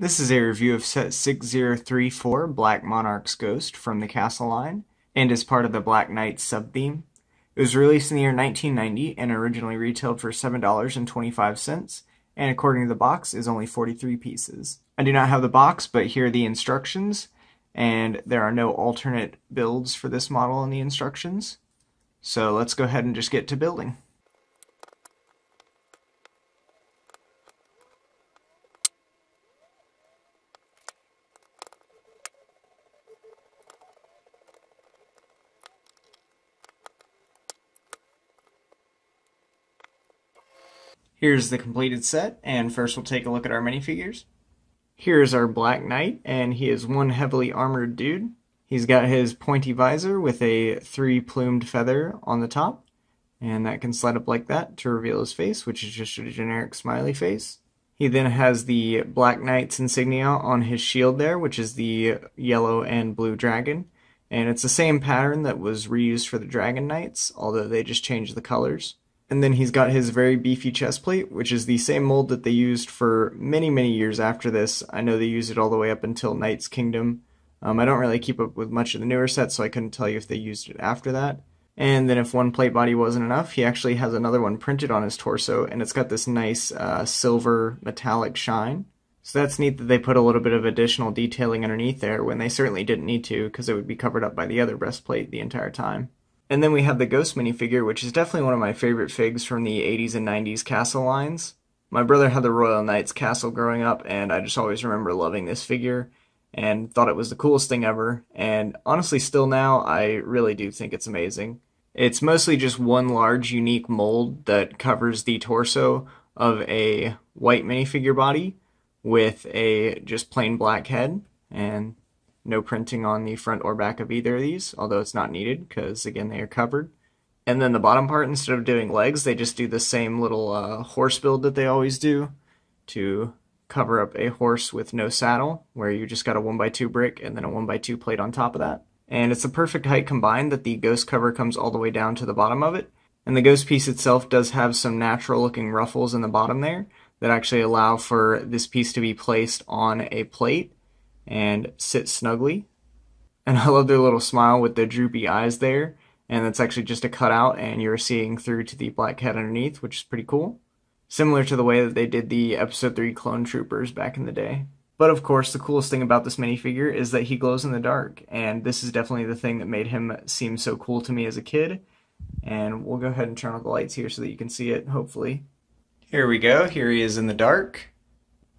This is a review of set 6034, Black Monarch's Ghost from the Castle line, and is part of the Black Knight sub-theme. It was released in the year 1990 and originally retailed for $7.25, and according to the box is only 43 pieces. I do not have the box, but here are the instructions, and there are no alternate builds for this model in the instructions. So let's go ahead and just get to building. Here's the completed set, and first we'll take a look at our minifigures. Here's our Black Knight, and he is one heavily armored dude. He's got his pointy visor with a 3-plumed feather on the top, and that can slide up like that to reveal his face, which is just a generic smiley face. He then has the Black Knight's insignia on his shield there, which is the yellow and blue dragon, and it's the same pattern that was reused for the Dragon Knights, although they just changed the colors. And then he's got his very beefy chest plate, which is the same mold that they used for many, many years after this. I know they used it all the way up until Knight's Kingdom. I don't really keep up with much of the newer sets, so I couldn't tell you if they used it after that. And then if one plate body wasn't enough, he actually has another one printed on his torso, and it's got this nice silver metallic shine. So that's neat that they put a little bit of additional detailing underneath there when they certainly didn't need to, because it would be covered up by the other breastplate the entire time. And then we have the Ghost minifigure, which is definitely one of my favorite figs from the 80s and 90s Castle lines. My brother had the Royal Knights Castle growing up, and I just always remember loving this figure and thought it was the coolest thing ever. And honestly, still now, I really do think it's amazing. It's mostly just one large, unique mold that covers the torso of a white minifigure body with a just plain black head, and no printing on the front or back of either of these, although it's not needed because, again, they are covered. And then the bottom part, instead of doing legs, they just do the same little horse build that they always do to cover up a horse with no saddle, where you just got a 1x2 brick and then a 1x2 plate on top of that. And it's the perfect height combined that the ghost cover comes all the way down to the bottom of it. And the ghost piece itself does have some natural looking ruffles in the bottom there that actually allow for this piece to be placed on a plate and sit snugly. And I love their little smile with the droopy eyes there, and that's actually just a cutout and you're seeing through to the black head underneath, which is pretty cool. Similar to the way that they did the episode 3 clone troopers back in the day. But of course, the coolest thing about this minifigure is that he glows in the dark, and this is definitely the thing that made him seem so cool to me as a kid. And we'll go ahead and turn on the lights here so that you can see it, hopefully. Here we go, here he is in the dark.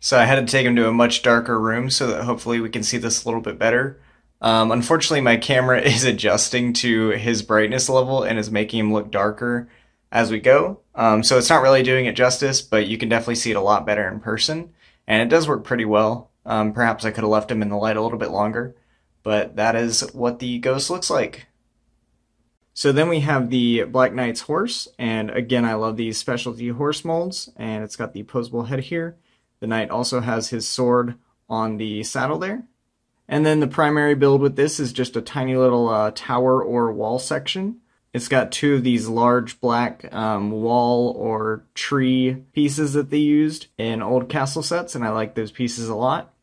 So I had to take him to a much darker room so that hopefully we can see this a little bit better. Unfortunately, my camera is adjusting to his brightness level and is making him look darker as we go. So it's not really doing it justice, but you can definitely see it a lot better in person. And it does work pretty well. Perhaps I could have left him in the light a little bit longer, but that is what the ghost looks like. So then we have the Black Knight's horse, and again, I love these specialty horse molds, and it's got the posable head here. The knight also has his sword on the saddle there. And then the primary build with this is just a tiny little tower or wall section. It's got two of these large black wall or tree pieces that they used in old castle sets, and I like those pieces a lot.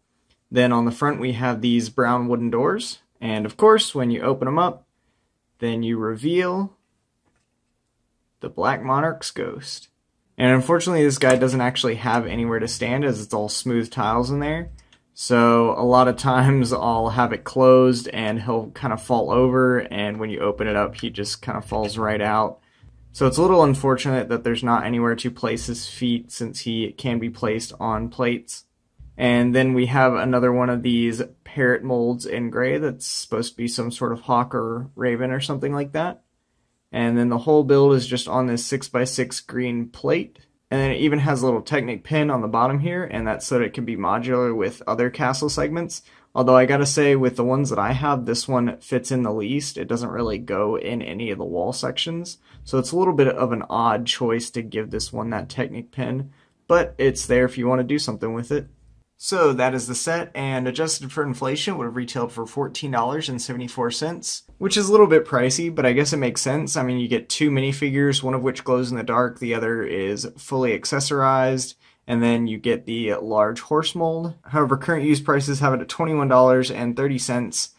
Then on the front we have these brown wooden doors, and of course when you open them up, then you reveal the Black Monarch's ghost. And unfortunately this guy doesn't actually have anywhere to stand, as it's all smooth tiles in there. So a lot of times I'll have it closed and he'll kind of fall over, and when you open it up he just kind of falls right out. So it's a little unfortunate that there's not anywhere to place his feet, since he can be placed on plates. And then we have another one of these Parrot Molds in gray that's supposed to be some sort of hawk or raven or something like that. And then the whole build is just on this 6x6 green plate. And then it even has a little Technic pin on the bottom here, and that's so that it can be modular with other castle segments. Although I gotta say, with the ones that I have, this one fits in the least. It doesn't really go in any of the wall sections. So it's a little bit of an odd choice to give this one that Technic pin, but it's there if you want to do something with it. So that is the set, and adjusted for inflation would have retailed for $14.74, which is a little bit pricey, but I guess it makes sense. I mean, you get two minifigures, one of which glows in the dark, the other is fully accessorized, and then you get the large horse mold. However, current use prices have it at $21.30,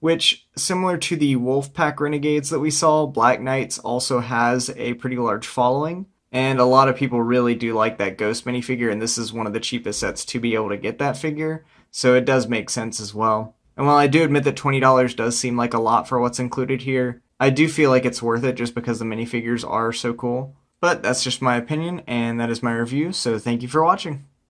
which, similar to the Wolfpack Renegades that we saw, Black Knights also has a pretty large following, and a lot of people really do like that Ghost minifigure, and this is one of the cheapest sets to be able to get that figure, so it does make sense as well. And while I do admit that $20 does seem like a lot for what's included here, I do feel like it's worth it just because the minifigures are so cool. But that's just my opinion, and that is my review, so thank you for watching.